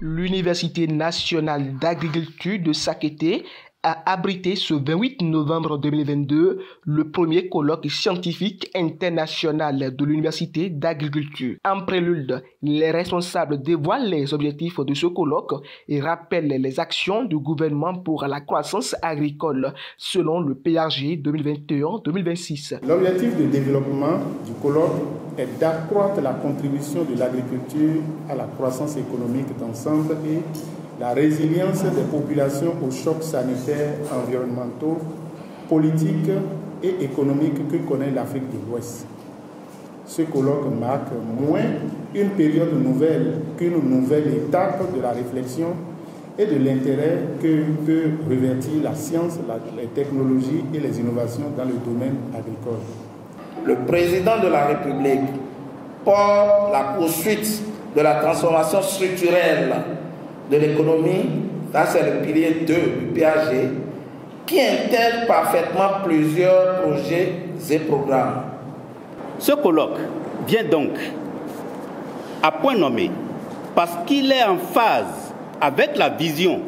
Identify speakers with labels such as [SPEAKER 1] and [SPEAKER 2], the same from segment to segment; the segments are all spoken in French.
[SPEAKER 1] L'Université nationale d'agriculture de Sakété a abrité ce 28 novembre 2022 le premier colloque scientifique international de l'Université d'agriculture. En prélude, les responsables dévoilent les objectifs de ce colloque et rappellent les actions du gouvernement pour la croissance agricole selon le PRG 2021-2026.
[SPEAKER 2] L'objectif de développement du colloque est d'accroître la contribution de l'agriculture à la croissance économique d'ensemble et la résilience des populations aux chocs sanitaires, environnementaux, politiques et économiques que connaît l'Afrique de l'Ouest. Ce colloque marque moins une période nouvelle qu'une nouvelle étape de la réflexion et de l'intérêt que peut revêtir la science, les technologies et les innovations dans le domaine agricole.
[SPEAKER 3] Le président de la République porte la poursuite de la transformation structurelle de l'économie, ça c'est le pilier 2 du PAG, qui intègre parfaitement plusieurs projets et programmes.
[SPEAKER 4] Ce colloque vient donc à point nommé parce qu'il est en phase avec la vision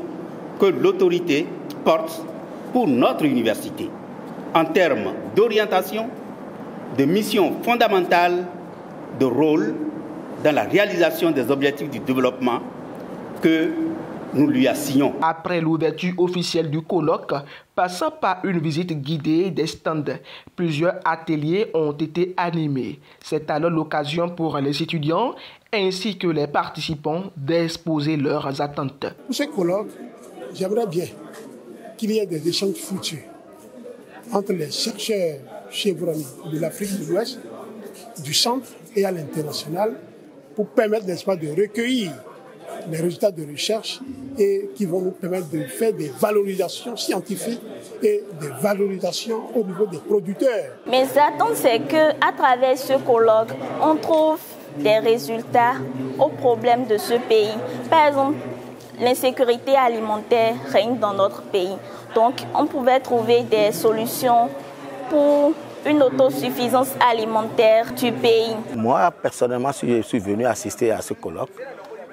[SPEAKER 4] que l'autorité porte pour notre université en termes d'orientation, de mission fondamentale, de rôle dans la réalisation des objectifs du développement que nous lui assignons.
[SPEAKER 1] Après l'ouverture officielle du colloque, passant par une visite guidée des stands, plusieurs ateliers ont été animés. C'est alors l'occasion pour les étudiants ainsi que les participants d'exposer leurs attentes.
[SPEAKER 5] Pour ce colloque, j'aimerais bien qu'il y ait des échanges futurs entre les chercheurs chevronnés de l'Afrique de l'Ouest, du centre et à l'international pour permettre, n'est-ce pas, de recueillir les résultats de recherche et qui vont nous permettre de faire des valorisations scientifiques et des valorisations au niveau des producteurs.
[SPEAKER 6] Mes attentes, c'est qu'à travers ce colloque, on trouve des résultats aux problèmes de ce pays. Par exemple, l'insécurité alimentaire règne dans notre pays. Donc, on pouvait trouver des solutions pour une autosuffisance alimentaire du pays.
[SPEAKER 7] Moi, personnellement, je suis venu assister à ce colloque.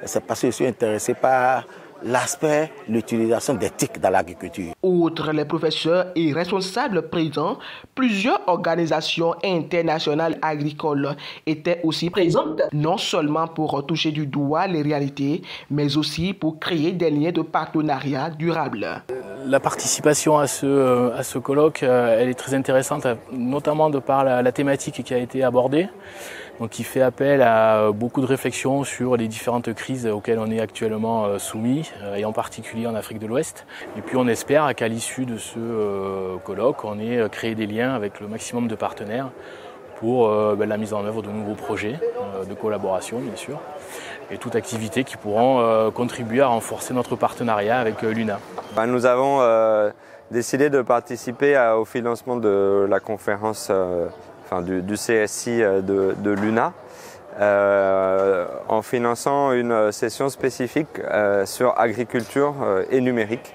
[SPEAKER 7] C'est parce que je suis intéressé par l'aspect de l'utilisation des TIC dans l'agriculture.
[SPEAKER 1] Outre les professeurs et responsables présents, plusieurs organisations internationales agricoles étaient aussi présentes, non seulement pour toucher du doigt les réalités, mais aussi pour créer des liens de partenariat durables.
[SPEAKER 8] La participation à ce colloque, elle est très intéressante, notamment de par la thématique qui a été abordée. Donc, il fait appel à beaucoup de réflexions sur les différentes crises auxquelles on est actuellement soumis, et en particulier en Afrique de l'Ouest. Et puis on espère qu'à l'issue de ce colloque, on ait créé des liens avec le maximum de partenaires pour la mise en œuvre de nouveaux projets de collaboration, bien sûr, et toute activité qui pourront contribuer à renforcer notre partenariat avec l'UNA.
[SPEAKER 9] Nous avons décidé de participer au financement de la conférence du CSI de l'UNA en finançant une session spécifique sur agriculture et numérique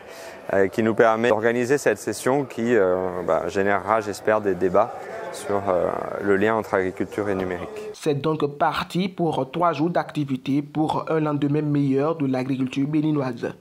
[SPEAKER 9] qui nous permet d'organiser cette session qui générera, j'espère, des débats sur le lien entre agriculture et numérique.
[SPEAKER 1] C'est donc parti pour 3 jours d'activité pour un lendemain meilleur de l'agriculture béninoise.